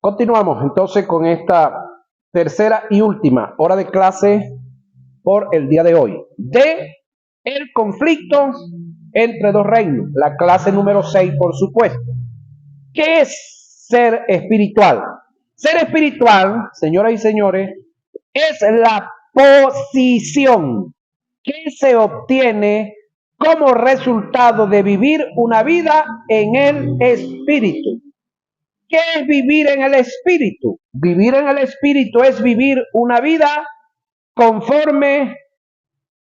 Continuamos entonces con esta tercera y última hora de clase por el día de hoy, de el conflicto entre dos reinos, la clase número 6, por supuesto. ¿Qué es ser espiritual? Ser espiritual, señoras y señores, es la posición que se obtiene como resultado de vivir una vida en el espíritu. ¿Qué es vivir en el espíritu? Vivir en el espíritu es vivir una vida conforme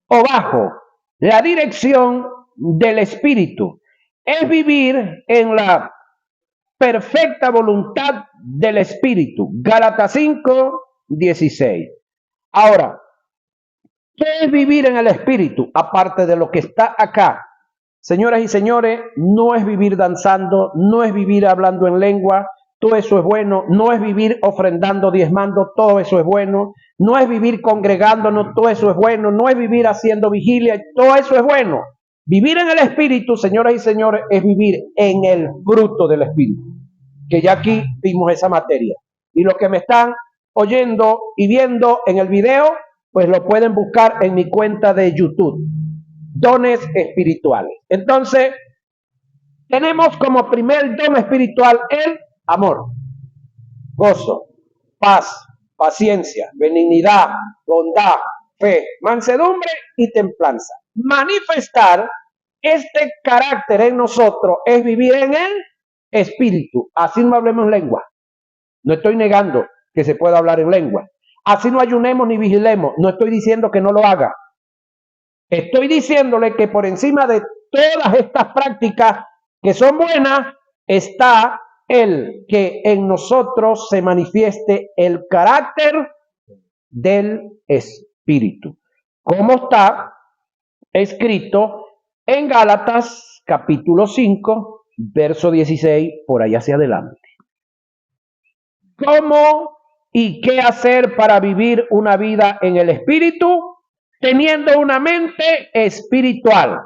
o bajo la dirección del espíritu. Es vivir en la perfecta voluntad del espíritu. Gálatas 5:16. Ahora, ¿qué es vivir en el espíritu? Aparte de lo que está acá. Señoras y señores, no es vivir danzando, no es vivir hablando en lengua, todo eso es bueno, no es vivir ofrendando, diezmando, todo eso es bueno, no es vivir congregándonos, todo eso es bueno, no es vivir haciendo vigilia, todo eso es bueno. Vivir en el Espíritu, señoras y señores, es vivir en el fruto del Espíritu, que ya aquí vimos esa materia. Y los que me están oyendo y viendo en el video, pues lo pueden buscar en mi cuenta de YouTube. Dones espirituales. Entonces, tenemos como primer don espiritual el amor, gozo, paz, paciencia, benignidad, bondad, fe, mansedumbre y templanza. Manifestar este carácter en nosotros es vivir en el espíritu. Así no hablemos lengua. No estoy negando que se pueda hablar en lengua. Así no ayunemos ni vigilemos. No estoy diciendo que no lo haga. Estoy diciéndole que por encima de todas estas prácticas que son buenas, está el que en nosotros se manifieste el carácter del Espíritu, como está escrito en Gálatas capítulo 5, verso 16, por ahí hacia adelante. ¿Cómo y qué hacer para vivir una vida en el Espíritu? Teniendo una mente espiritual.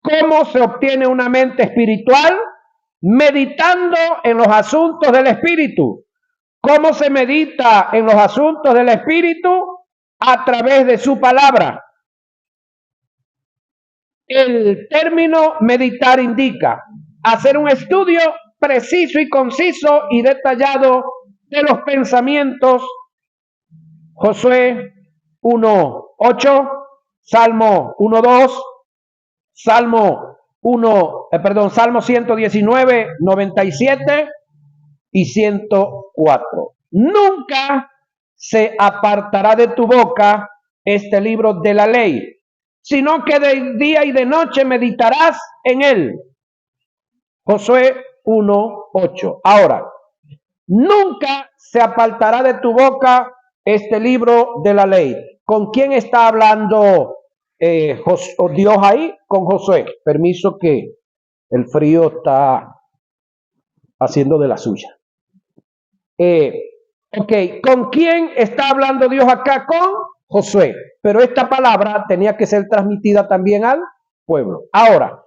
¿Cómo se obtiene una mente espiritual? Meditando en los asuntos del Espíritu. ¿Cómo se medita en los asuntos del Espíritu? A través de su palabra. El término meditar indica hacer un estudio preciso y conciso y detallado de los pensamientos. Josué 1:8, Salmo 1:2, Salmo 119, 97 y 104. Nunca se apartará de tu boca este libro de la ley, sino que de día y de noche meditarás en él. Josué 1:8. Ahora, nunca se apartará de tu boca este libro de la ley. ¿Con quién está hablando Dios ahí? Con Josué. Permiso que el frío está haciendo de la suya. ¿Con quién está hablando Dios acá? Con Josué. Pero esta palabra tenía que ser transmitida también al pueblo. Ahora,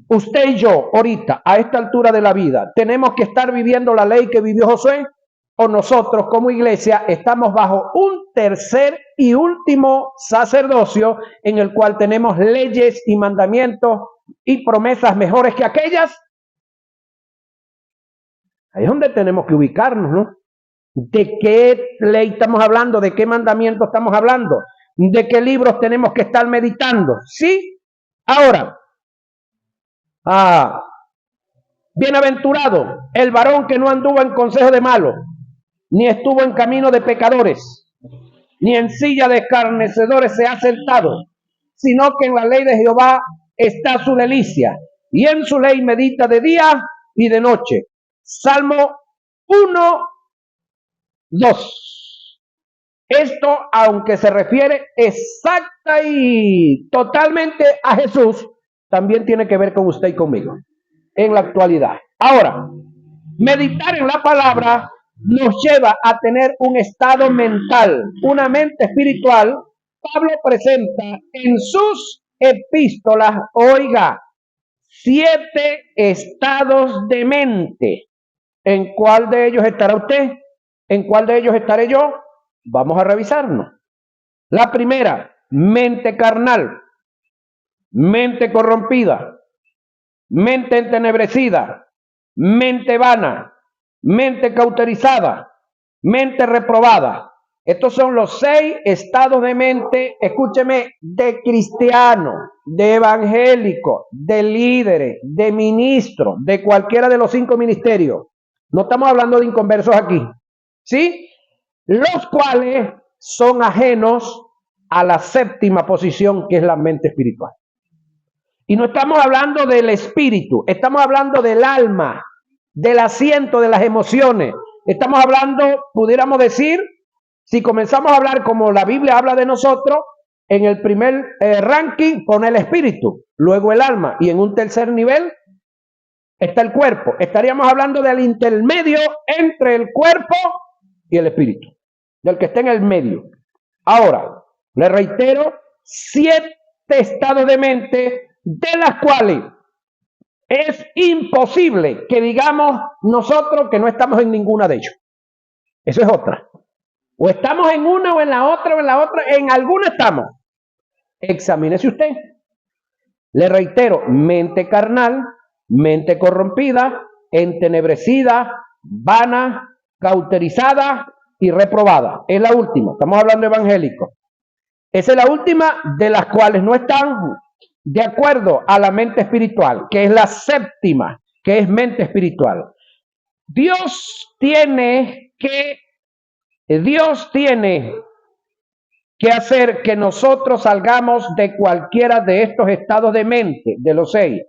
usted y yo, ahorita, a esta altura de la vida, ¿tenemos que estar viviendo la ley que vivió Josué? ¿O nosotros como iglesia estamos bajo un tercer y último sacerdocio en el cual tenemos leyes y mandamientos y promesas mejores que aquellas? Ahí es donde tenemos que ubicarnos, ¿no? ¿De qué ley estamos hablando? ¿De qué mandamiento estamos hablando? ¿De qué libros tenemos que estar meditando? ¿Sí? Ahora, bienaventurado el varón que no anduvo en consejo de malos, ni estuvo en camino de pecadores, ni en silla de escarnecedores se ha sentado, sino que en la ley de Jehová está su delicia, y en su ley medita de día y de noche. Salmo 1:2. Esto, aunque se refiere exacta y totalmente a Jesús, también tiene que ver con usted y conmigo en la actualidad. Ahora, meditar en la palabra nos lleva a tener un estado mental, una mente espiritual. Pablo presenta en sus epístolas, oiga, 7 estados de mente. ¿En cuál de ellos estará usted? ¿En cuál de ellos estaré yo? Vamos a revisarnos. La primera, mente carnal, mente corrompida, mente entenebrecida, mente vana, mente cauterizada, mente reprobada. Estos son los 6 estados de mente, escúcheme, de cristiano, de evangélico, de líderes, de ministro, de cualquiera de los 5 ministerios. No estamos hablando de inconversos aquí, ¿sí? Los cuales son ajenos a la 7ª posición, que es la mente espiritual. Y no estamos hablando del espíritu, estamos hablando del alma, del asiento de las emociones. Estamos hablando, pudiéramos decir, si comenzamos a hablar como la Biblia habla de nosotros, en el primer ranking pone el espíritu, luego el alma, y en un tercer nivel está el cuerpo. Estaríamos hablando del intermedio entre el cuerpo y el espíritu, del que está en el medio. Ahora, le reitero, 7 estados de mente, de las cuales es imposible que digamos nosotros que no estamos en ninguna de ellos. Eso es otra. O estamos en una o en la otra o en la otra, en alguna estamos. Examínese usted. Le reitero, mente carnal, mente corrompida, entenebrecida, vana, cauterizada y reprobada. Es la última, estamos hablando evangélico. Esa es la última de las cuales no están de acuerdo a la mente espiritual, que es la 7ª, que es mente espiritual. Dios tiene que hacer que nosotros salgamos de cualquiera de estos estados de mente, de los 6,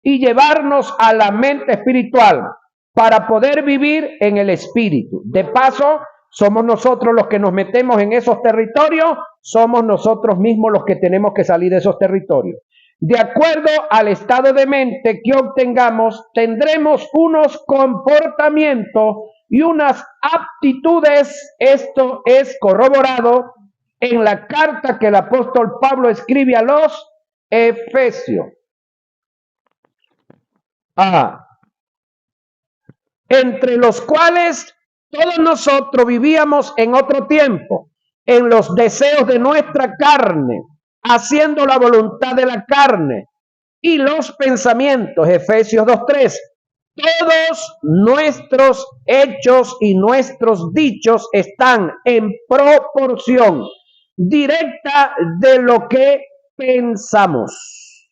y llevarnos a la mente espiritual para poder vivir en el espíritu. De paso, somos nosotros los que nos metemos en esos territorios, somos nosotros mismos los que tenemos que salir de esos territorios. De acuerdo al estado de mente que obtengamos, tendremos unos comportamientos y unas aptitudes. Esto es corroborado en la carta que el apóstol Pablo escribe a los Efesios. Entre los cuales todos nosotros vivíamos en otro tiempo, en los deseos de nuestra carne, haciendo la voluntad de la carne y los pensamientos. Efesios 2:3. Todos nuestros hechos y nuestros dichos están en proporción directa de lo que pensamos.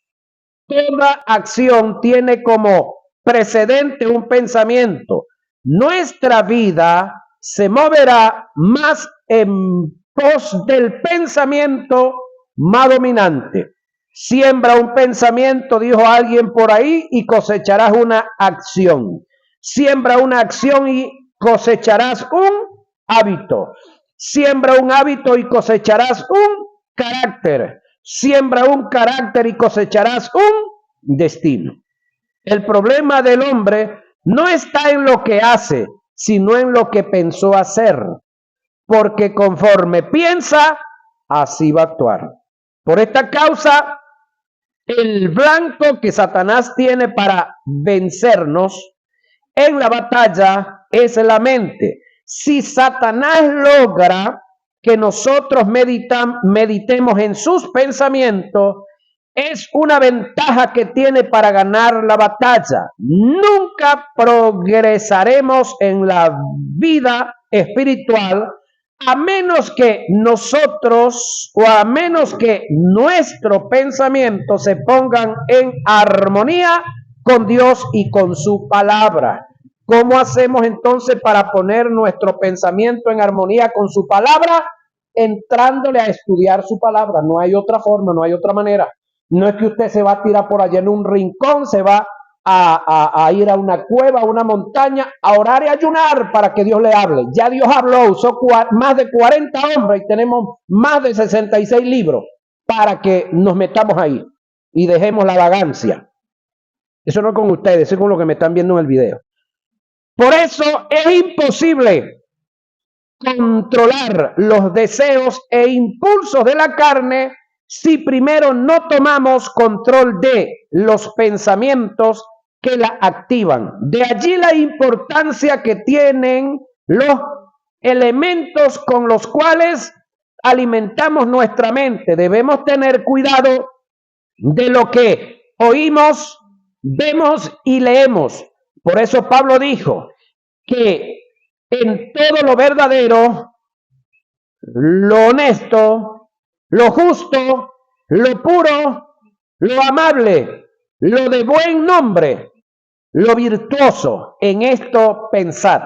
Toda acción tiene como precedente un pensamiento. Nuestra vida se moverá más en pos del pensamiento más dominante. Siembra un pensamiento, dijo alguien por ahí, y cosecharás una acción. Siembra una acción y cosecharás un hábito. Siembra un hábito y cosecharás un carácter. Siembra un carácter y cosecharás un destino. El problema del hombre no está en lo que hace, sino en lo que pensó hacer. Porque conforme piensa, así va a actuar. Por esta causa, el blanco que Satanás tiene para vencernos en la batalla es la mente. Si Satanás logra que nosotros meditemos en sus pensamientos, es una ventaja que tiene para ganar la batalla. Nunca progresaremos en la vida espiritual a menos que nosotros o a menos que nuestros pensamientos se pongan en armonía con Dios y con su palabra. ¿Cómo hacemos entonces para poner nuestro pensamiento en armonía con su palabra? Entrándole a estudiar su palabra. No hay otra forma, no hay otra manera. No es que usted se va a tirar por allá en un rincón, se va a ir a una cueva, a una montaña, a orar y ayunar para que Dios le hable. Ya Dios habló, usó más de 40 hombres y tenemos más de 66 libros para que nos metamos ahí y dejemos la vagancia. Eso no es con ustedes, eso es con lo que me están viendo en el video. Por eso es imposible controlar los deseos e impulsos de la carne si primero no tomamos control de los pensamientos que la activan. De allí la importancia que tienen los elementos con los cuales alimentamos nuestra mente. Debemos tener cuidado de lo que oímos, vemos y leemos. Por eso Pablo dijo que en todo lo verdadero, lo honesto, lo justo, lo puro, lo amable, lo de buen nombre, lo virtuoso, en esto pensad.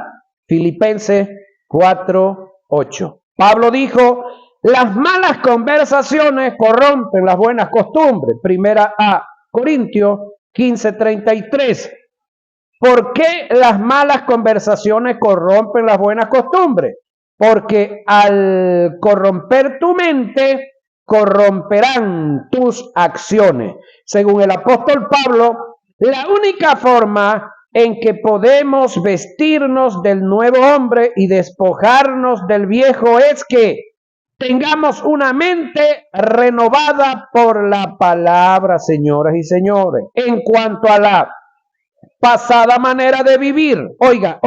Filipenses 4:8. Pablo dijo, las malas conversaciones corrompen las buenas costumbres. Primera a Corintios 15:33. ¿Por qué las malas conversaciones corrompen las buenas costumbres? Porque al corromper tu mente, corromperán tus acciones. Según el apóstol Pablo, la única forma en que podemos vestirnos del nuevo hombre y despojarnos del viejo es que tengamos una mente renovada por la palabra, señoras y señores. En cuanto a la pasada manera de vivir, oiga,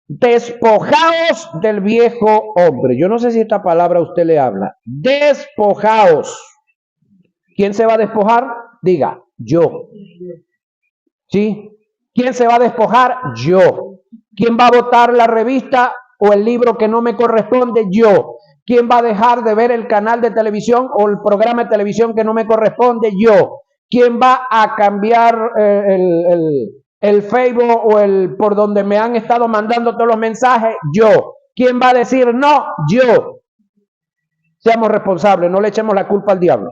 despojaos del viejo hombre. Yo no sé si esta palabra a usted le habla. Despojaos. ¿Quién se va a despojar? Diga, yo. ¿Sí? ¿Quién se va a despojar? Yo. ¿Quién va a botar la revista o el libro que no me corresponde? Yo. ¿Quién va a dejar de ver el canal de televisión o el programa de televisión que no me corresponde? Yo. ¿Quién va a cambiar el Facebook o el por donde me han estado mandando todos los mensajes? Yo. ¿Quién va a decir no? Yo. Seamos responsables, no le echemos la culpa al diablo.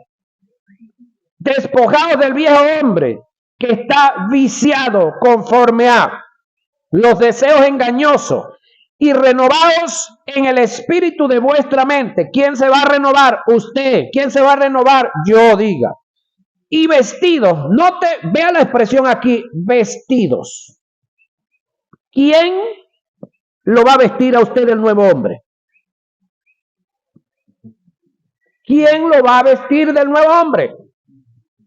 Despojados del viejo hombre que está viciado conforme a los deseos engañosos y renovados en el espíritu de vuestra mente. ¿Quién se va a renovar? Usted. ¿Quién se va a renovar? Yo, diga. Y vestidos, vea la expresión aquí, vestidos. ¿Quién lo va a vestir a usted el nuevo hombre? ¿Quién lo va a vestir del nuevo hombre?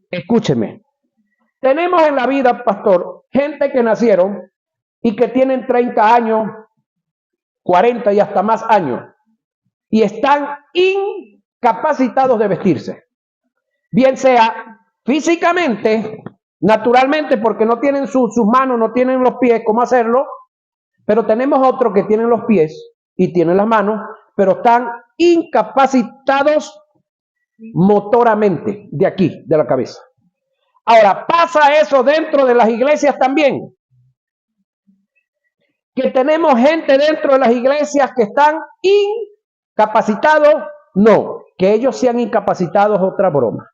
Escúcheme. Tenemos en la vida, pastor, gente que nacieron y que tienen 30 años, 40 y hasta más años, y están incapacitados de vestirse. Bien sea físicamente, naturalmente, porque no tienen sus manos, no tienen los pies, ¿cómo hacerlo? Pero tenemos otros que tienen los pies y tienen las manos, pero están incapacitados motoramente, de aquí, de la cabeza. Ahora, pasa eso dentro de las iglesias también. Que tenemos gente dentro de las iglesias que están incapacitados. No, que ellos sean incapacitados es otra broma.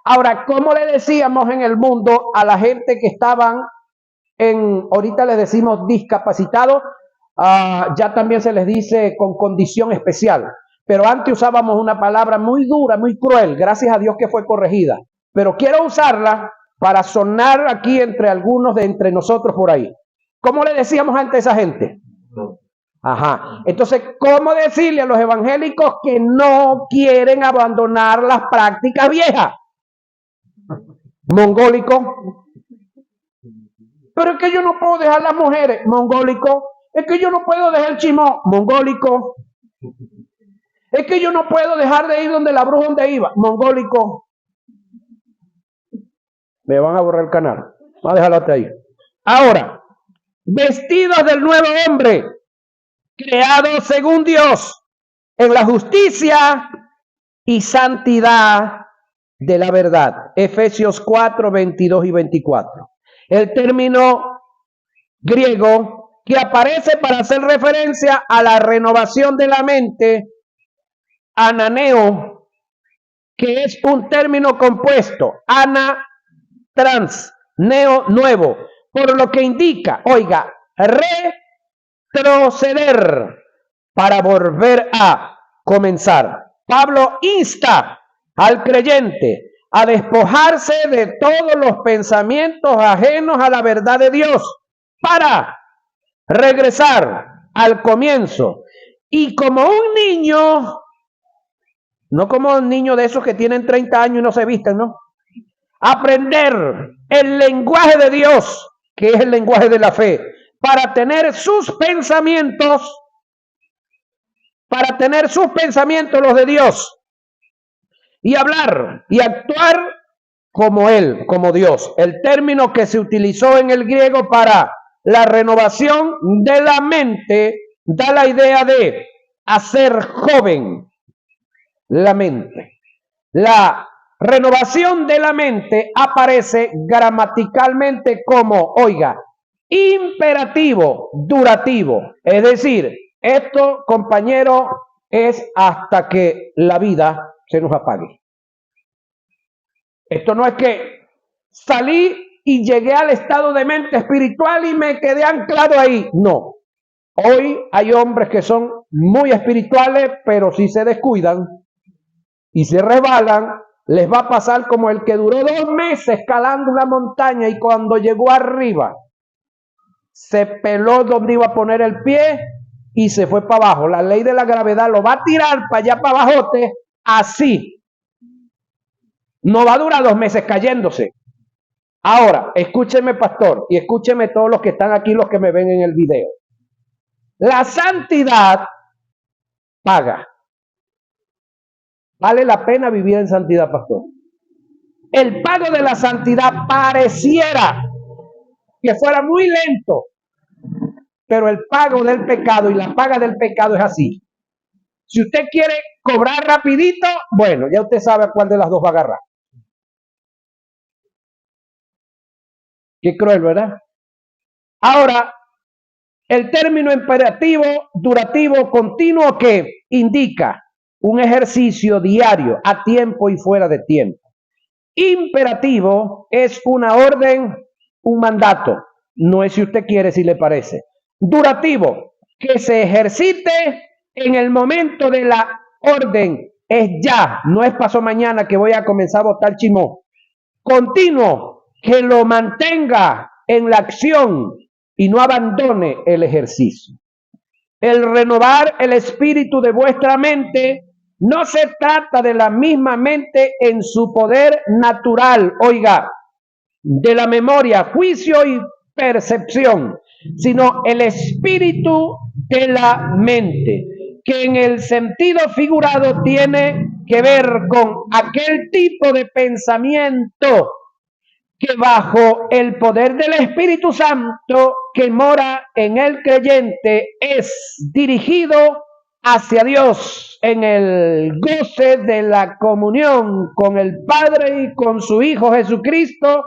Ahora, ¿cómo le decíamos en el mundo a la gente que estaban ahorita les decimos discapacitados, ya también se les dice con condición especial, pero antes usábamos una palabra muy dura, muy cruel, gracias a Dios que fue corregida, pero quiero usarla para sonar aquí entre algunos de entre nosotros por ahí. ¿Cómo le decíamos antes a esa gente? Ajá. Entonces, ¿cómo decirle a los evangélicos que no quieren abandonar las prácticas viejas? Mongólico. Pero es que yo no puedo dejar las mujeres. Mongólico. Es que yo no puedo dejar el chimó. Mongólico. Es que yo no puedo dejar de ir donde la bruja donde iba. Mongólico. Me van a borrar el canal. Voy a dejarlo hasta ahí. Ahora, vestidos del nuevo hombre, creado según Dios, en la justicia y santidad de la verdad. Efesios 4, 22 y 24. El término griego que aparece para hacer referencia a la renovación de la mente, ananeo, que es un término compuesto, ana, trans, neo, nuevo, por lo que indica, oiga, retroceder para volver a comenzar. Pablo insta al creyente a despojarse de todos los pensamientos ajenos a la verdad de Dios para regresar al comienzo y como un niño, no como un niño de esos que tienen 30 años y no se visten, ¿no? Aprender el lenguaje de Dios, que es el lenguaje de la fe, para tener sus pensamientos, los de Dios, y hablar y actuar como Él, como Dios. El término que se utilizó en el griego para la renovación de la mente da la idea de hacer joven la mente. La renovación de la mente aparece gramaticalmente como, oiga, imperativo durativo. Es decir, esto, compañero, es hasta que la vida se nos apague. Esto no es que salí y llegué al estado de mente espiritual y me quedé anclado ahí. No. Hoy hay hombres que son muy espirituales, pero si se descuidan y se resbalan, les va a pasar como el que duró 2 meses escalando una montaña y cuando llegó arriba, se peló donde iba a poner el pie y se fue para abajo. La ley de la gravedad lo va a tirar para allá, para abajote, así. No va a durar 2 meses cayéndose. Ahora, escúcheme, pastor, y escúcheme todos los que están aquí, los que me ven en el video. La santidad paga. Vale la pena vivir en santidad, pastor. El pago de la santidad pareciera que fuera muy lento, pero el pago del pecado y la paga del pecado es así. Si usted quiere cobrar rapidito, bueno, ya usted sabe a cuál de las dos va a agarrar. Qué cruel, ¿verdad? Ahora, el término imperativo, durativo, continuo, que indica un ejercicio diario, a tiempo y fuera de tiempo. Imperativo es una orden, un mandato. No es si usted quiere, si le parece. Durativo, que se ejercite en el momento de la orden. Es ya, no es pasó mañana que voy a comenzar a botar chimó. Continuo, que lo mantenga en la acción y no abandone el ejercicio. El renovar el espíritu de vuestra mente no se trata de la misma mente en su poder natural, oiga, de la memoria, juicio y percepción, sino el espíritu de la mente, que en el sentido figurado tiene que ver con aquel tipo de pensamiento que bajo el poder del Espíritu Santo que mora en el creyente es dirigido hacia Dios en el goce de la comunión con el Padre y con su Hijo Jesucristo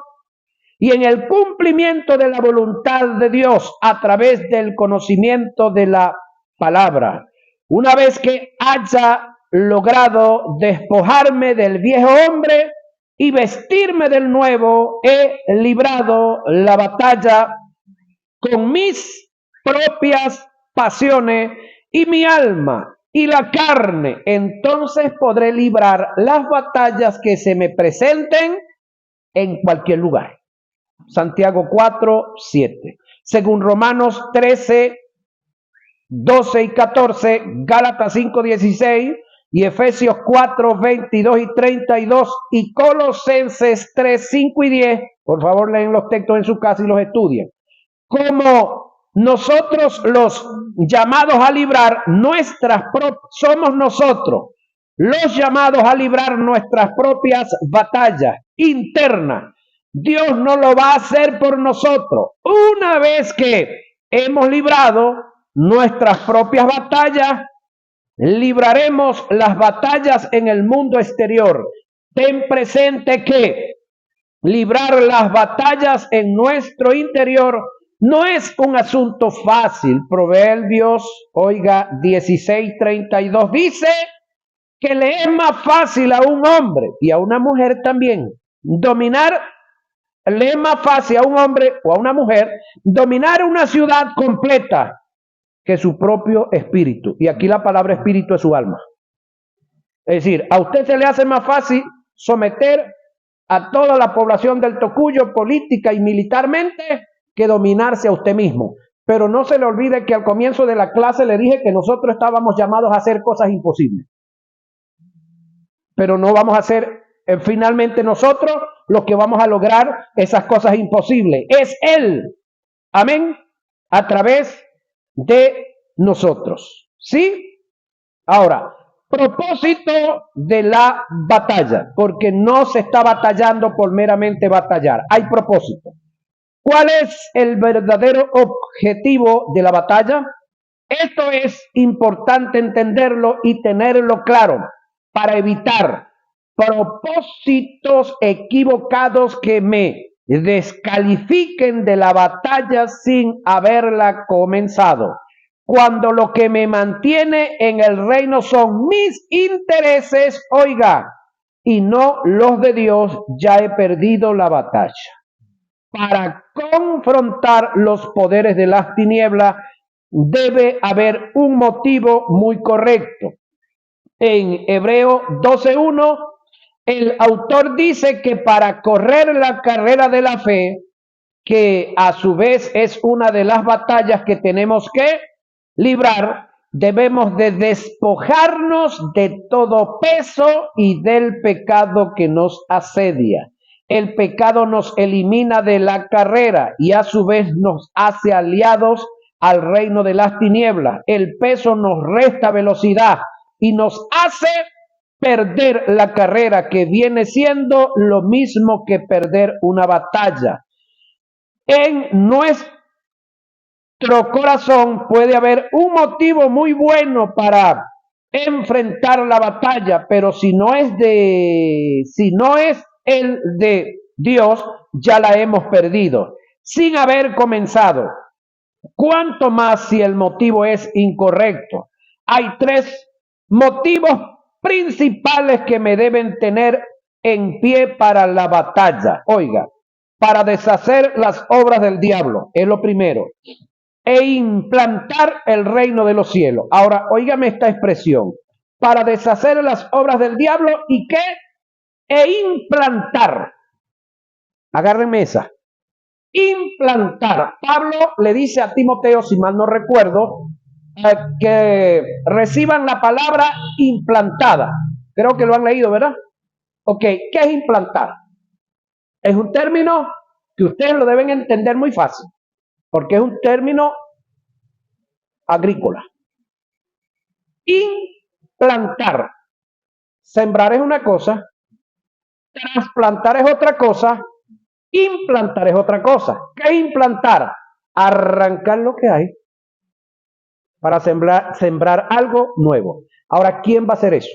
y en el cumplimiento de la voluntad de Dios a través del conocimiento de la palabra. Una vez que haya logrado despojarme del viejo hombre y vestirme del nuevo, he librado la batalla con mis propias pasiones y mi alma y la carne. Entonces podré librar las batallas que se me presenten en cualquier lugar. Santiago 4, 7. Según Romanos 13, 12 y 14, Gálatas 5, 16, y Efesios 4, 22 y 32, y Colosenses 3, 5 y 10. Por favor, leen los textos en su casa y los estudien. Como nosotros los llamados a librar somos nosotros los llamados a librar nuestras propias batallas internas. Dios no lo va a hacer por nosotros. Una vez que hemos librado nuestras propias batallas, libraremos las batallas en el mundo exterior. Ten presente que librar las batallas en nuestro interior no es un asunto fácil. Proverbios, oiga, 16:32 dice que le es más fácil a un hombre y a una mujer también le es más fácil a un hombre o a una mujer dominar una ciudad completa que su propio espíritu. Y aquí la palabra espíritu es su alma. Es decir, a usted se le hace más fácil someter a toda la población del Tocuyo política y militarmente que dominarse a usted mismo. Pero no se le olvide que al comienzo de la clase le dije que nosotros estábamos llamados a hacer cosas imposibles. Pero no vamos a hacer finalmente nosotros los que vamos a lograr esas cosas imposibles. Es Él. Amén. A través de nosotros. ¿Sí? Ahora, propósito de la batalla, porque no se está batallando por meramente batallar. Hay propósito. ¿Cuál es el verdadero objetivo de la batalla? Esto es importante entenderlo y tenerlo claro para evitar propósitos equivocados que me descalifiquen de la batalla sin haberla comenzado. Cuando lo que me mantiene en el reino son mis intereses, oiga, y no los de Dios, ya he perdido la batalla. Para confrontar los poderes de las tinieblas debe haber un motivo muy correcto. En Hebreo 12:1, el autor dice que para correr la carrera de la fe, que a su vez es una de las batallas que tenemos que librar, debemos de despojarnos de todo peso y del pecado que nos asedia. El pecado nos elimina de la carrera y a su vez nos hace aliados al reino de las tinieblas. El peso nos resta velocidad y nos hace perder la carrera, que viene siendo lo mismo que perder una batalla. En nuestro corazón puede haber un motivo muy bueno para enfrentar la batalla, pero si no es el de Dios, ya la hemos perdido sin haber comenzado. ¿Cuánto más si el motivo es incorrecto? Hay 3 motivos principales que me deben tener en pie para la batalla. Oiga, para deshacer las obras del diablo, es lo primero, e implantar el reino de los cielos. Ahora, óigame esta expresión: para deshacer las obras del diablo, ¿y qué? E implantar. Agárrenme esa. Implantar. Pablo le dice a Timoteo, si mal no recuerdo, que reciban la palabra implantada. Creo que lo han leído, ¿verdad? Ok, ¿qué es implantar? Es un término que ustedes lo deben entender muy fácil, porque es un término agrícola. Implantar. Sembrar es una cosa, trasplantar es otra cosa, implantar es otra cosa. ¿Qué es implantar? Arrancar lo que hay para sembrar algo nuevo. Ahora, ¿quién va a hacer eso?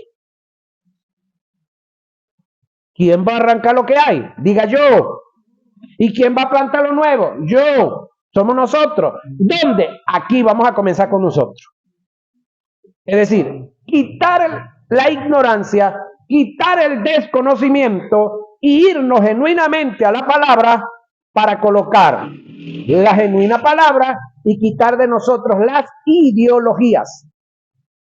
¿Quién va a arrancar lo que hay? Diga yo. ¿Y quién va a plantar lo nuevo? Yo. Somos nosotros. ¿Dónde? Aquí vamos a comenzar con nosotros. Es decir, quitar la ignorancia, quitar el desconocimiento y irnos genuinamente a la palabra para colocar la genuina palabra y quitar de nosotros las ideologías,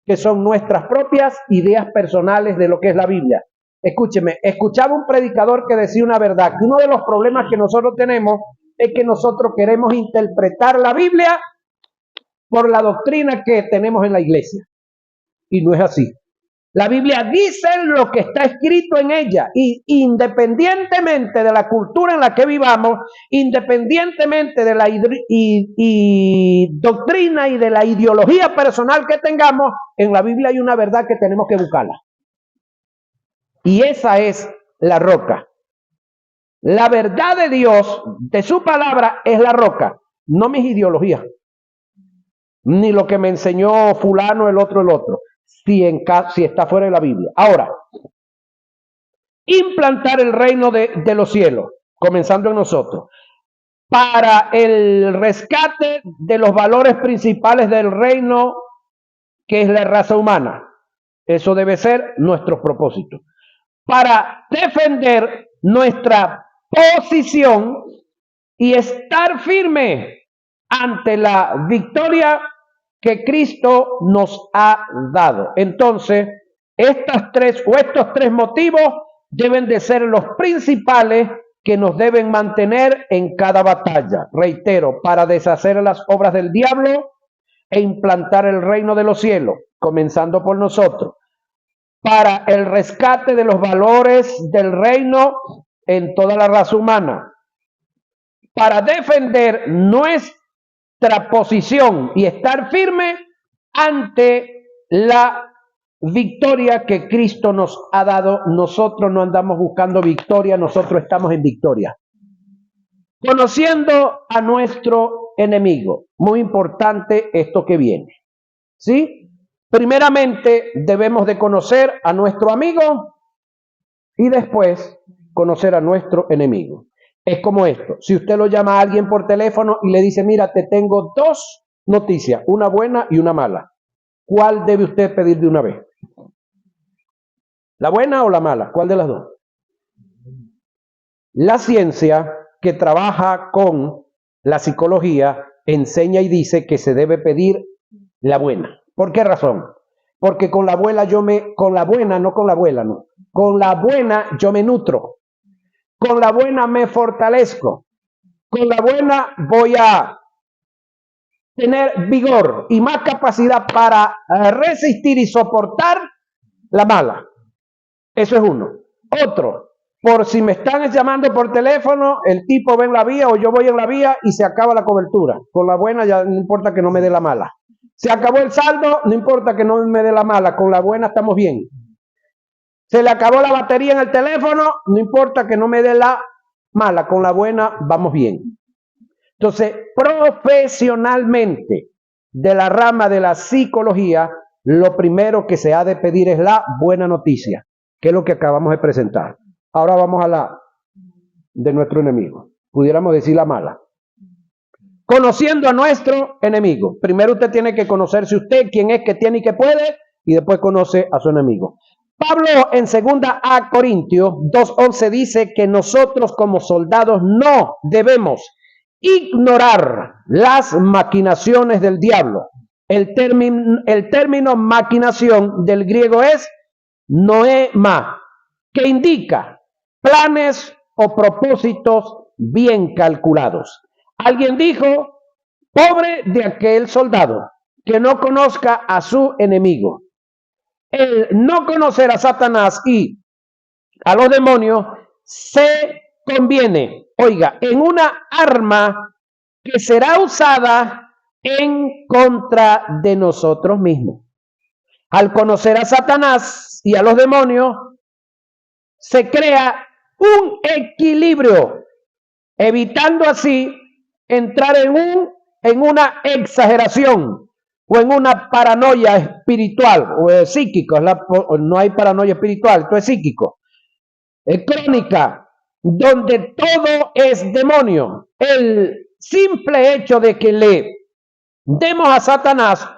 que son nuestras propias ideas personales de lo que es la Biblia. Escúcheme, escuchaba un predicador que decía una verdad, que uno de los problemas que nosotros tenemos es que nosotros queremos interpretar la Biblia por la doctrina que tenemos en la iglesia. Y no es así. La Biblia dice lo que está escrito en ella, y independientemente de la cultura en la que vivamos, independientemente de la doctrina y de la ideología personal que tengamos, en la Biblia hay una verdad que tenemos que buscarla. Y esa es la roca. La verdad de Dios, de su palabra, es la roca, no mis ideologías, ni lo que me enseñó fulano, el otro. Si está fuera de la Biblia. Ahora, implantar el reino de los cielos, comenzando en nosotros, para el rescate de los valores principales del reino, que es la raza humana. Eso debe ser nuestro propósito. Para defender nuestra posición y estar firme ante la victoria que Cristo nos ha dado. Entonces, estos tres motivos deben de ser los principales que nos deben mantener en cada batalla. Reitero, para deshacer las obras del diablo e implantar el reino de los cielos, comenzando por nosotros. Para el rescate de los valores del reino en toda la raza humana para defender nuestra posición y estar firme ante la victoria que Cristo nos ha dado. Nosotros no andamos buscando victoria, nosotros estamos en victoria. Conociendo a nuestro enemigo. Muy importante esto que viene. ¿Sí? Primeramente debemos de conocer a nuestro amigo y después conocer a nuestro enemigo. Es como esto. Si usted lo llama a alguien por teléfono y le dice, mira, te tengo dos noticias, una buena y una mala. ¿Cuál debe usted pedir de una vez? ¿La buena o la mala? ¿Cuál de las dos? La ciencia que trabaja con la psicología enseña y dice que se debe pedir la buena. ¿Por qué razón? Porque con la buena con la buena yo me nutro. Con la buena me fortalezco. Con la buena voy a tener vigor y más capacidad para resistir y soportar la mala. Eso es uno. Otro, por si me están llamando por teléfono, el tipo ve en la vía o yo voy en la vía y se acaba la cobertura. Con la buena ya no importa que no me dé la mala. Se acabó el saldo, no importa que no me dé la mala. Con la buena estamos bien. Se le acabó la batería en el teléfono, no importa que no me dé la mala. Con la buena vamos bien. Entonces, profesionalmente, de la rama de la psicología, lo primero que se ha de pedir es la buena noticia, que es lo que acabamos de presentar. Ahora vamos a la de nuestro enemigo. Pudiéramos decir la mala. Conociendo a nuestro enemigo. Primero usted tiene que conocerse usted, quién es, qué tiene y qué puede, y después conoce a su enemigo. Pablo en 2 Corintios 2:11 dice que nosotros como soldados no debemos ignorar las maquinaciones del diablo. El término maquinación del griego es noema, que indica planes o propósitos bien calculados. Alguien dijo, pobre de aquel soldado que no conozca a su enemigo. El no conocer a Satanás y a los demonios se conviene, oiga, en una arma que será usada en contra de nosotros mismos. Al conocer a Satanás y a los demonios, se crea un equilibrio, evitando así entrar en una exageración o en una paranoia espiritual o psíquica. No hay paranoia espiritual, esto es psíquico. Es crónica, donde todo es demonio. El simple hecho de que le demos a Satanás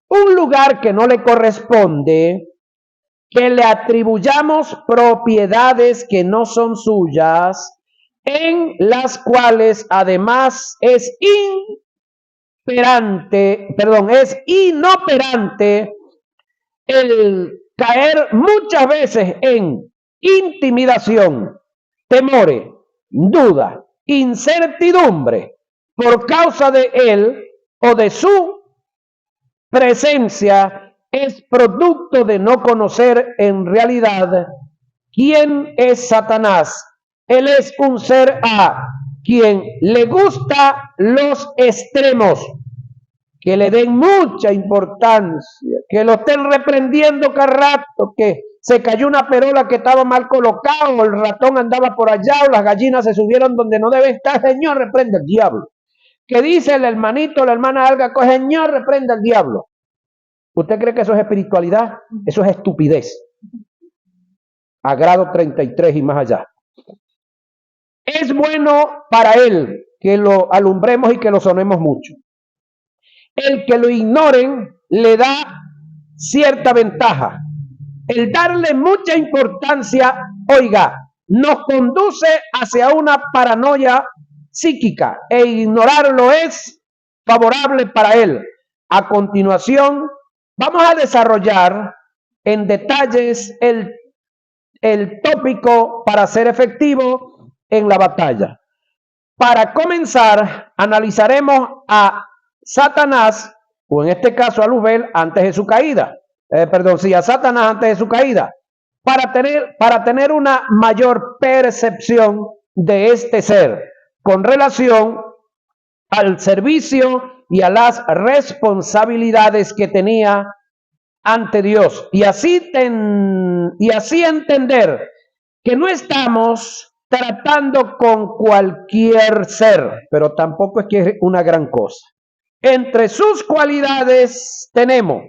un lugar que no le corresponde, que le atribuyamos propiedades que no son suyas, en las cuales además es inoperante el caer muchas veces en intimidación, temores, duda, incertidumbre por causa de él o de su presencia, es producto de no conocer en realidad quién es Satanás. Él es un ser a quien le gusta los extremos, que le den mucha importancia, que lo estén reprendiendo cada rato, que se cayó una perola que estaba mal colocada, o el ratón andaba por allá, o las gallinas se subieron donde no deben estar. Señor, reprende al diablo. Que dice el hermanito, la hermana alga, Señor, reprende al diablo. ¿Usted cree que eso es espiritualidad? Eso es estupidez. A grado 33 y más allá. Es bueno para él que lo alumbremos y que lo sonemos mucho. El que lo ignoren le da cierta ventaja. El darle mucha importancia, oiga, nos conduce hacia una paranoia psíquica, e ignorarlo es favorable para él. A continuación, vamos a desarrollar en detalles el tópico para ser efectivo en la batalla. Para comenzar, analizaremos a Satanás, o en este caso a Luzbel, antes de su caída. A Satanás antes de su caída. para tener una mayor percepción de este ser con relación al servicio y a las responsabilidades que tenía ante Dios. Y así entender que no estamos tratando con cualquier ser, pero tampoco es que es una gran cosa. Entre sus cualidades tenemos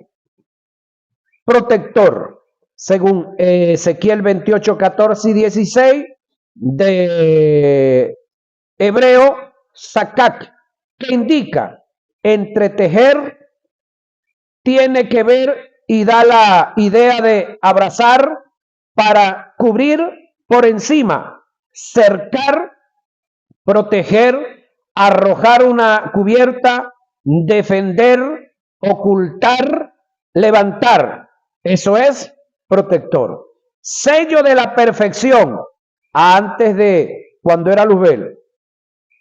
protector, según Ezequiel 28, 14 y 16, de hebreo sakak, que indica entretejer, tiene que ver y da la idea de abrazar para cubrir por encima, cercar, proteger, arrojar una cubierta, defender, ocultar, levantar. Eso es protector. Sello de la perfección, antes de cuando era Luzbel.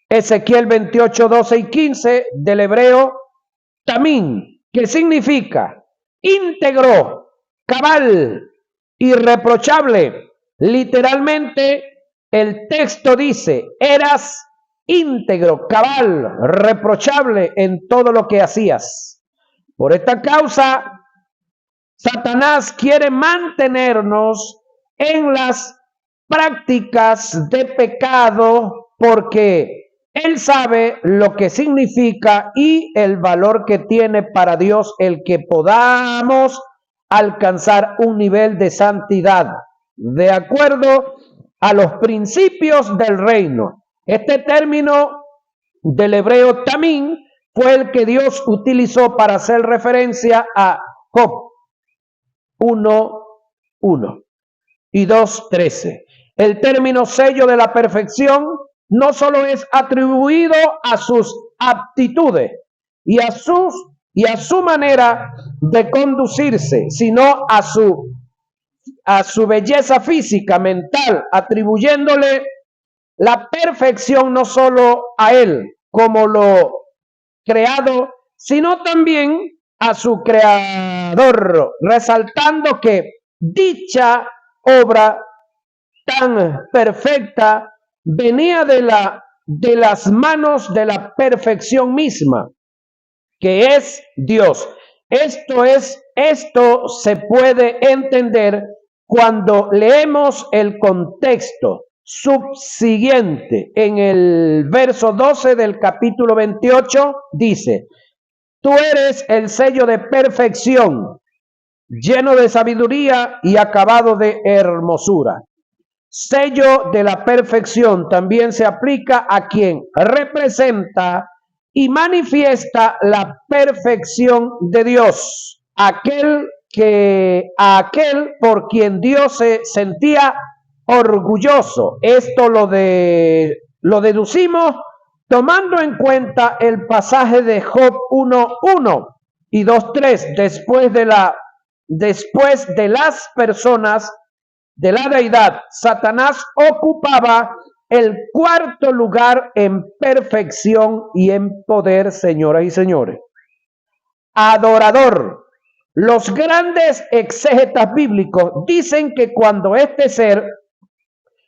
Ezequiel 28, 12 y 15 del hebreo tamín, que significa íntegro, cabal, irreprochable. Literalmente el texto dice, eras íntegro, cabal, reprochable en todo lo que hacías. Por esta causa, Satanás quiere mantenernos en las prácticas de pecado porque él sabe lo que significa y el valor que tiene para Dios el que podamos alcanzar un nivel de santidad de acuerdo a los principios del reino. Este término del hebreo tamín fue el que Dios utilizó para hacer referencia a Job 1:1 y 2:13. El término sello de la perfección no solo es atribuido a sus aptitudes y a su manera de conducirse, sino a su belleza física, mental, atribuyéndole la perfección no solo a él como lo creado, sino también a su creador, resaltando que dicha obra tan perfecta venía de las manos de la perfección misma, que es Dios. Esto se puede entender cuando leemos el contexto subsiguiente. En el verso 12 del capítulo 28 dice, tú eres el sello de perfección, lleno de sabiduría y acabado de hermosura. Sello de la perfección también se aplica a quien representa y manifiesta la perfección de Dios, aquel por quien Dios se sentía orgulloso. Esto lo deducimos tomando en cuenta el pasaje de Job 1:1 y 2:3, después de las personas de la deidad, Satanás ocupaba el cuarto lugar en perfección y en poder, señoras y señores. Adorador. Los grandes exégetas bíblicos dicen que cuando este ser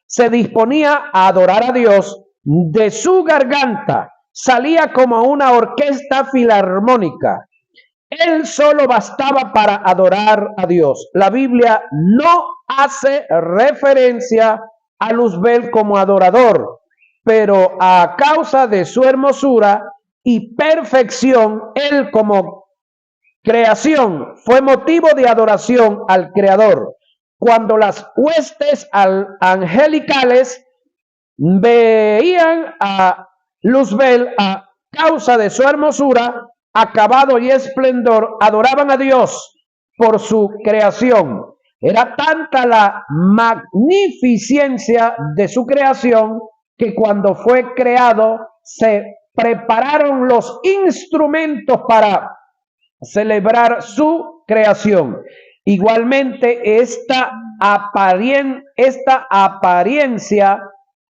se disponía a adorar a Dios, de su garganta salía como una orquesta filarmónica. Él solo bastaba para adorar a Dios. La Biblia no hace referencia a Luzbel como adorador, pero a causa de su hermosura y perfección, él como creación fue motivo de adoración al Creador. Cuando las huestes angelicales veían a Luzbel a causa de su hermosura, acabado y esplendor, adoraban a Dios por su creación. Era tanta la magnificencia de su creación que cuando fue creado se prepararon los instrumentos para celebrar su creación. Igualmente, esta apariencia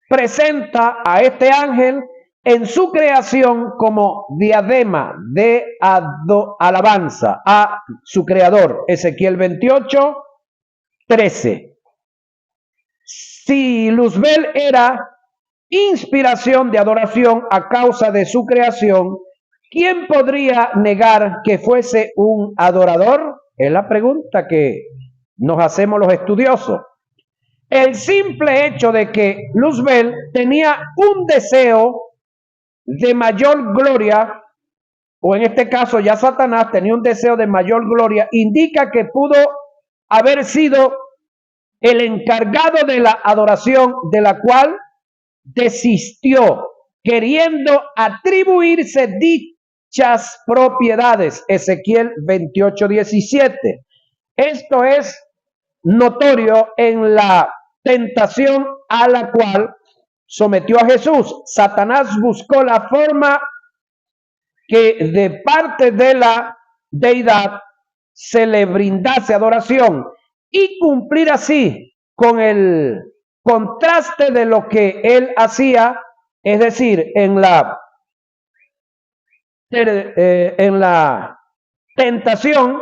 presenta a este ángel en su creación como diadema de alabanza a su creador. Ezequiel 28:13. Si Luzbel era inspiración de adoración a causa de su creación, ¿quién podría negar que fuese un adorador? Es la pregunta que nos hacemos los estudiosos. El simple hecho de que Luzbel tenía un deseo de mayor gloria, o en este caso ya Satanás tenía un deseo de mayor gloria, indica que pudo haber sido el encargado de la adoración, de la cual desistió, queriendo atribuirse dichas propiedades. Ezequiel 28:17. Esto es notorio en la tentación a la cual sometió a Jesús. Satanás buscó la forma que de parte de la deidad se le brindase adoración y cumplir así con el contraste de lo que él hacía, es decir, en la tentación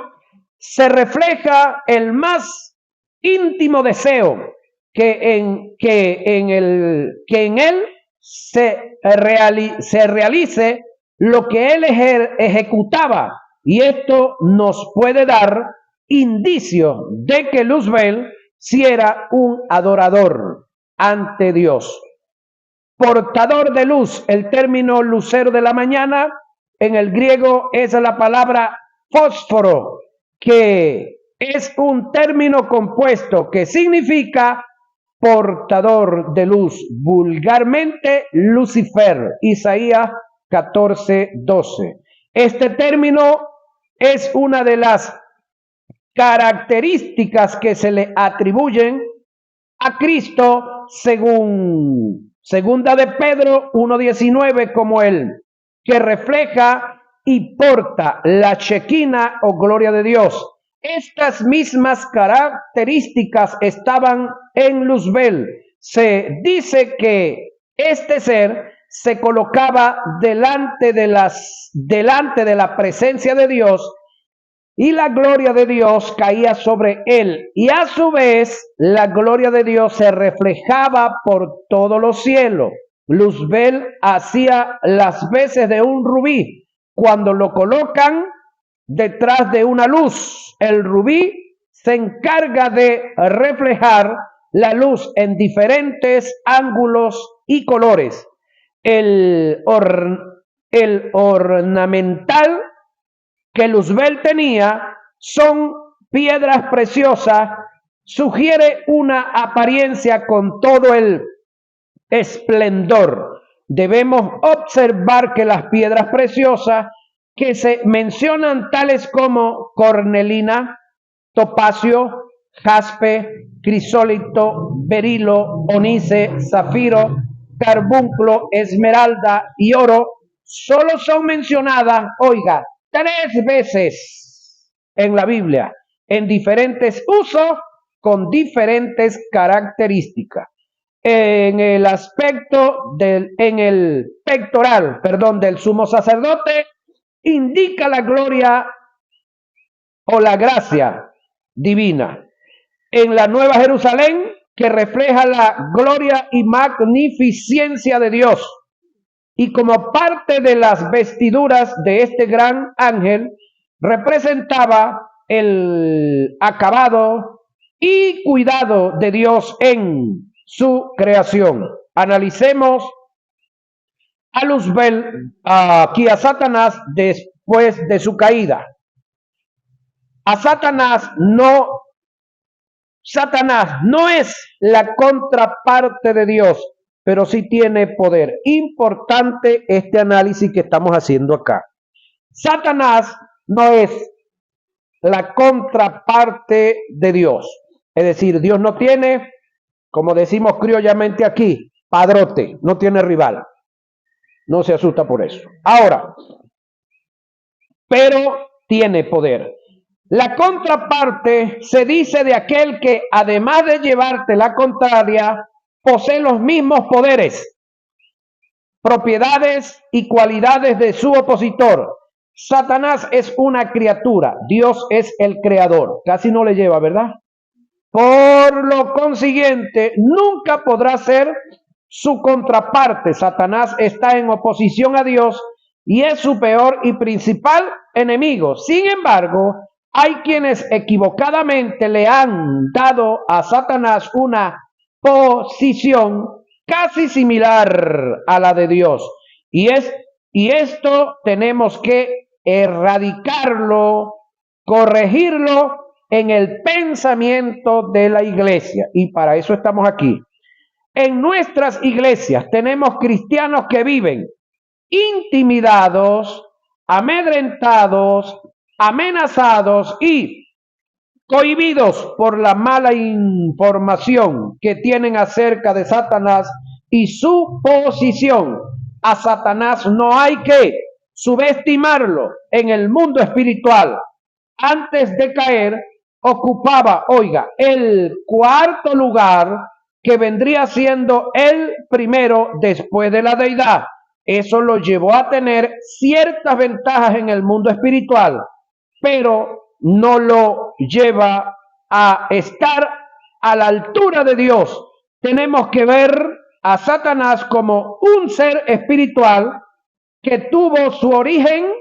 se refleja el más íntimo deseo que en él se realice lo que él ejecutaba, y esto nos puede dar indicio de que Luzbel sí era un adorador ante Dios. Portador de luz, el término lucero de la mañana en el griego es la palabra fósforo, que es un término compuesto que significa portador de luz, vulgarmente Lucifer, Isaías 14:12. Este término es una de las características que se le atribuyen a Cristo según segunda de Pedro 1:19, como el que refleja y porta la Shekinah o gloria de Dios. Estas mismas características estaban en Luzbel. Se dice que este ser se colocaba delante de la presencia de Dios, y la gloria de Dios caía sobre él, y a su vez la gloria de Dios se reflejaba por todos los cielos. Luzbel hacía las veces de un rubí cuando lo colocan detrás de una luz. El rubí se encarga de reflejar la luz en diferentes ángulos y colores. El ornamental que Luzbel tenía son piedras preciosas, sugiere una apariencia con todo el esplendor. Debemos observar que las piedras preciosas que se mencionan, tales como cornelina, topacio, jaspe, crisólito, berilo, onice, zafiro, carbunclo, esmeralda y oro, solo son mencionadas, oiga, 3 veces en la Biblia, en diferentes usos, con diferentes características. En el aspecto en el pectoral, del sumo sacerdote, indica la gloria o la gracia divina. En la Nueva Jerusalén, que refleja la gloria y magnificencia de Dios. Y como parte de las vestiduras de este gran ángel, representaba el acabado y cuidado de Dios en su creación. Analicemos a Luzbel, aquí a Satanás, después de su caída. A Satanás no es la contraparte de Dios, pero sí tiene poder. Importante este análisis que estamos haciendo acá. Satanás no es la contraparte de Dios. Es decir, Dios no tiene, como decimos criollamente aquí, padrote, no tiene rival. No se asusta por eso. Ahora, pero tiene poder. La contraparte se dice de aquel que, además de llevarte la contraria, posee los mismos poderes, propiedades y cualidades de su opositor. Satanás es una criatura, Dios es el creador. Casi no le lleva, ¿verdad? Por lo consiguiente, nunca podrá ser su contraparte. Satanás está en oposición a Dios y es su peor y principal enemigo. Sin embargo, hay quienes equivocadamente le han dado a Satanás una posición casi similar a la de Dios. Y esto tenemos que erradicarlo, corregirlo en el pensamiento de la iglesia. Y para eso estamos aquí. En nuestras iglesias tenemos cristianos que viven intimidados, amedrentados, amenazados y cohibidos por la mala información que tienen acerca de Satanás y su posición. A Satanás no hay que subestimarlo. En el mundo espiritual, antes de caer, ocupaba, oiga, el cuarto lugar, que vendría siendo el primero después de la deidad. Eso lo llevó a tener ciertas ventajas en el mundo espiritual, pero no lo lleva a estar a la altura de Dios. Tenemos que ver a Satanás como un ser espiritual que tuvo su origen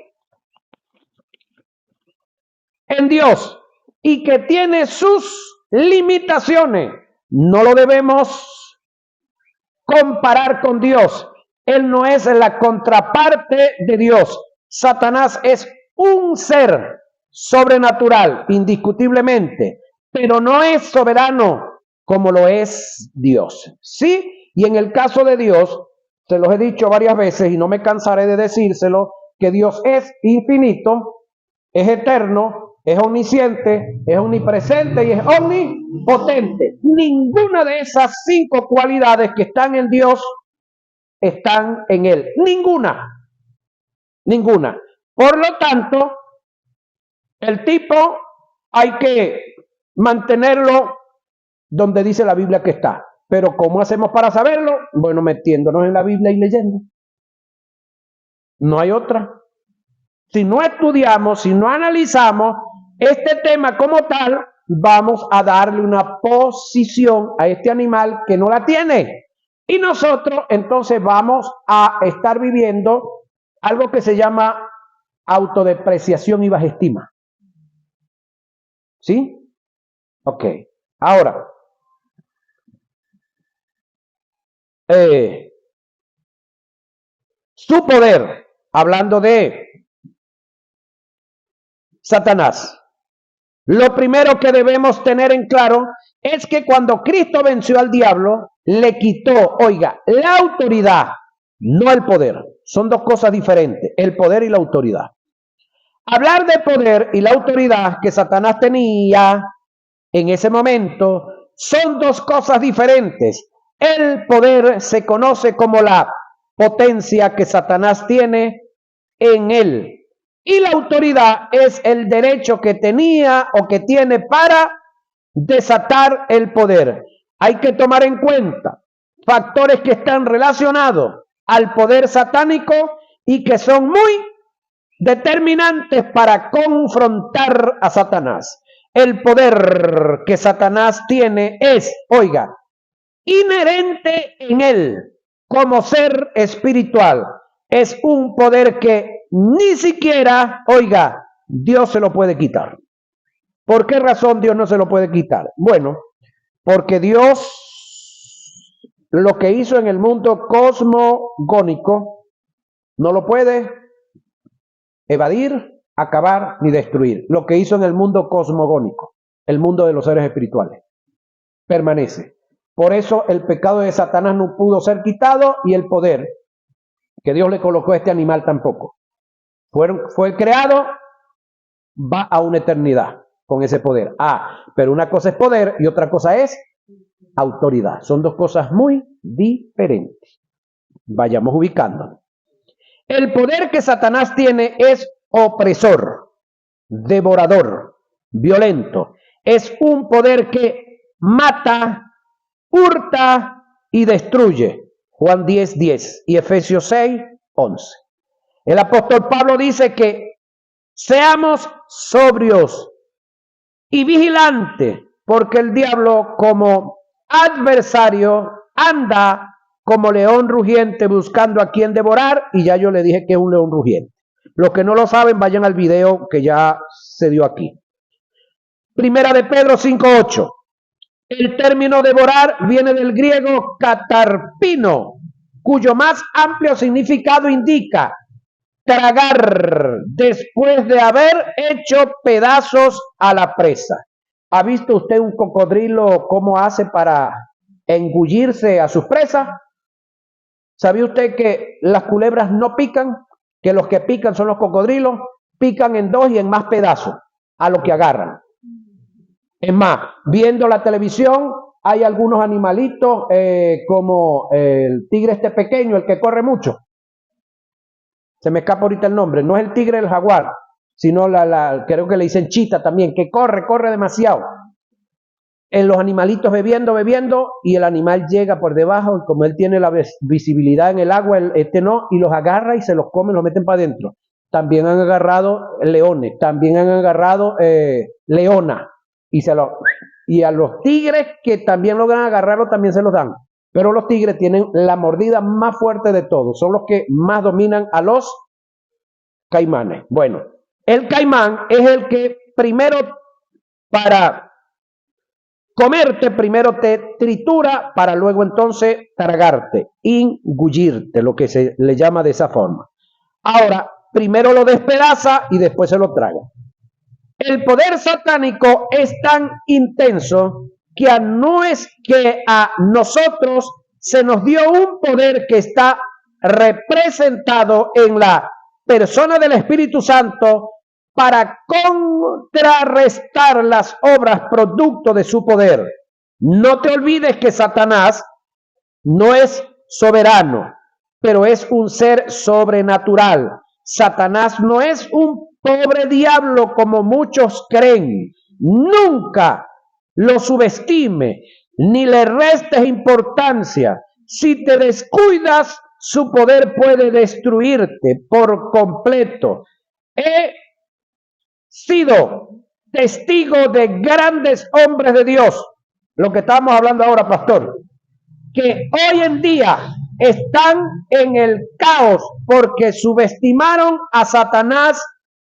en Dios y que tiene sus limitaciones. No lo debemos comparar con Dios. Él no es la contraparte de Dios. Satanás es un ser sobrenatural, indiscutiblemente, pero no es soberano como lo es Dios. Sí, y en el caso de Dios, se los he dicho varias veces y no me cansaré de decírselo, que Dios es infinito, es eterno, es omnisciente, es omnipresente y es omnipotente. Ninguna de esas 5 cualidades que están en Dios están en Él. Ninguna. Ninguna. Por lo tanto, el tipo hay que mantenerlo donde dice la Biblia que está. Pero ¿cómo hacemos para saberlo? Bueno, metiéndonos en la Biblia y leyendo. No hay otra. Si no estudiamos, si no analizamos este tema como tal, vamos a darle una posición a este animal que no la tiene. Y nosotros entonces vamos a estar viviendo algo que se llama autodepreciación y bajestima. ¿Sí? Ok. Ahora, su poder, hablando de Satanás. Lo primero que debemos tener en claro es que cuando Cristo venció al diablo, le quitó, oiga, la autoridad, no el poder. Son dos cosas diferentes, el poder y la autoridad. Hablar de poder y la autoridad que Satanás tenía en ese momento son dos cosas diferentes. El poder se conoce como la potencia que Satanás tiene en él. Y la autoridad es el derecho que tenía o que tiene para desatar el poder. Hay que tomar en cuenta factores que están relacionados al poder satánico y que son muy determinantes para confrontar a Satanás. El poder que Satanás tiene es, oiga, inherente en él como ser espiritual. Es un poder que ni siquiera, oiga, Dios se lo puede quitar. ¿Por qué razón Dios no se lo puede quitar? Bueno, porque Dios lo que hizo en el mundo cosmogónico no lo puede evadir, acabar ni destruir. Lo que hizo en el mundo cosmogónico, el mundo de los seres espirituales, permanece. Por eso el pecado de Satanás no pudo ser quitado y el poder que Dios le colocó a este animal tampoco. Fue creado, va a una eternidad con ese poder. Pero una cosa es poder y otra cosa es autoridad. Son dos cosas muy diferentes. Vayamos ubicándonos. El poder que Satanás tiene es opresor, devorador, violento. Es un poder que mata, hurta y destruye. Juan 10:10 y Efesios 6:11. El apóstol Pablo dice que seamos sobrios y vigilantes, porque el diablo como adversario anda como león rugiente buscando a quien devorar, y ya yo le dije que es un león rugiente. Los que no lo saben, vayan al video que ya se dio aquí. Primera de Pedro 5:8. El término devorar viene del griego katarpino, cuyo más amplio significado indica tragar después de haber hecho pedazos a la presa. ¿Ha visto usted un cocodrilo cómo hace para engullirse a sus presas? ¿Sabía usted que las culebras no pican? Que los que pican son los cocodrilos, pican en dos y en más pedazos a lo que agarran. Es más, viendo la televisión, hay algunos animalitos como el tigre este pequeño, el que corre mucho. Se me escapa ahorita el nombre. No es el tigre del jaguar, sino creo que le dicen chita también, que corre demasiado. En los animalitos bebiendo, y el animal llega por debajo, y como él tiene la visibilidad en el agua, este no, y los agarra y se los come, los meten para adentro. También han agarrado leones, también han agarrado leonas, y a los tigres que también logran agarrarlo, también se los dan. Pero los tigres tienen la mordida más fuerte de todos, son los que más dominan a los caimanes. Bueno, el caimán es el que primero, para comerte, primero te tritura para luego entonces tragarte, engullirte, lo que se le llama de esa forma. Ahora, primero lo despedaza y después se lo traga. El poder satánico es tan intenso que a nosotros se nos dio un poder que está representado en la persona del Espíritu Santo para contrarrestar las obras producto de su poder. No te olvides que Satanás no es soberano, pero es un ser sobrenatural. Satanás no es un pobre diablo como muchos creen. Nunca lo subestime, ni le restes importancia. Si te descuidas, su poder puede destruirte por completo. He sido testigo de grandes hombres de Dios, lo que estamos hablando ahora, pastor, que hoy en día están en el caos porque subestimaron a Satanás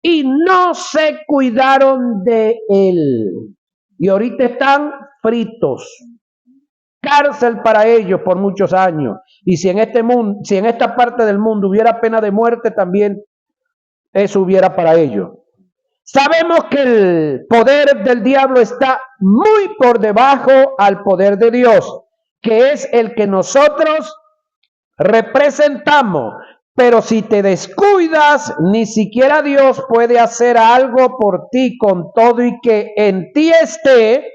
y no se cuidaron de él. Y ahorita están fritos. Cárcel para ellos por muchos años. Y si en esta parte del mundo hubiera pena de muerte, también eso hubiera para ellos. Sabemos que el poder del diablo está muy por debajo al poder de Dios, que es el que nosotros representamos. Pero si te descuidas, ni siquiera Dios puede hacer algo por ti, con todo y que en ti esté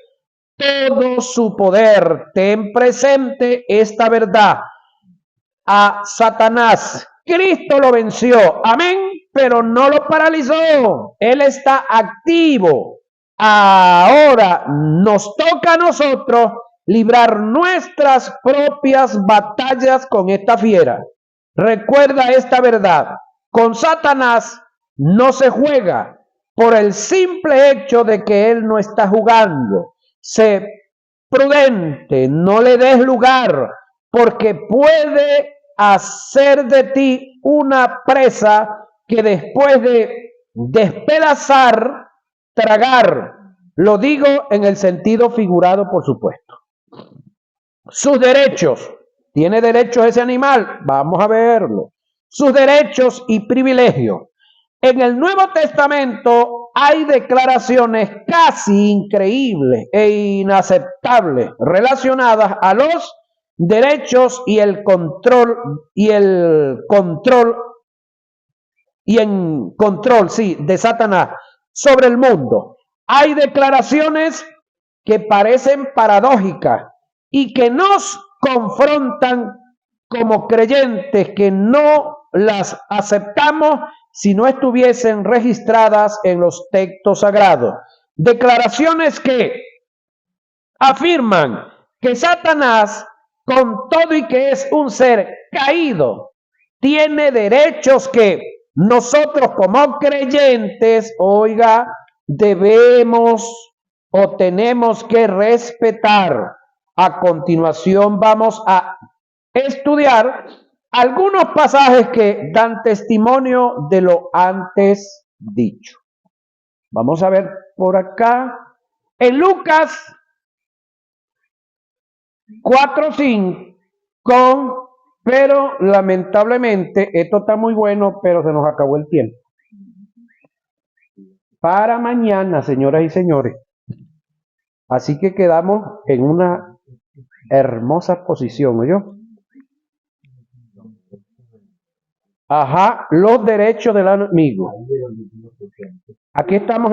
todo su poder. Ten presente esta verdad. A Satanás Cristo lo venció, amén, pero no lo paralizó. Él está activo. Ahora nos toca a nosotros librar nuestras propias batallas con esta fiera. Recuerda esta verdad: con Satanás no se juega por el simple hecho de que él no está jugando. Sé prudente, no le des lugar, porque puede hacer de ti una presa que después de despedazar, tragar. Lo digo en el sentido figurado, por supuesto. Sus derechos. ¿Tiene derechos ese animal? Vamos a verlo. Sus derechos y privilegios. En el Nuevo Testamento hay declaraciones casi increíbles e inaceptables relacionadas a los derechos y el control de Satanás sobre el mundo. Hay declaraciones que parecen paradójicas y que nos confrontan como creyentes, que no las aceptamos si no estuviesen registradas en los textos sagrados. Declaraciones que afirman que Satanás, con todo y que es un ser caído, tiene derechos que nosotros como creyentes, debemos o tenemos que respetar. A continuación vamos a estudiar algunos pasajes que dan testimonio de lo antes dicho. Vamos a ver por acá. En Lucas 4:5, pero lamentablemente esto está muy bueno, pero se nos acabó el tiempo. Para mañana, señoras y señores. Así que quedamos en una hermosa posición, ¿oyó? Ajá, los derechos del amigo. Aquí estamos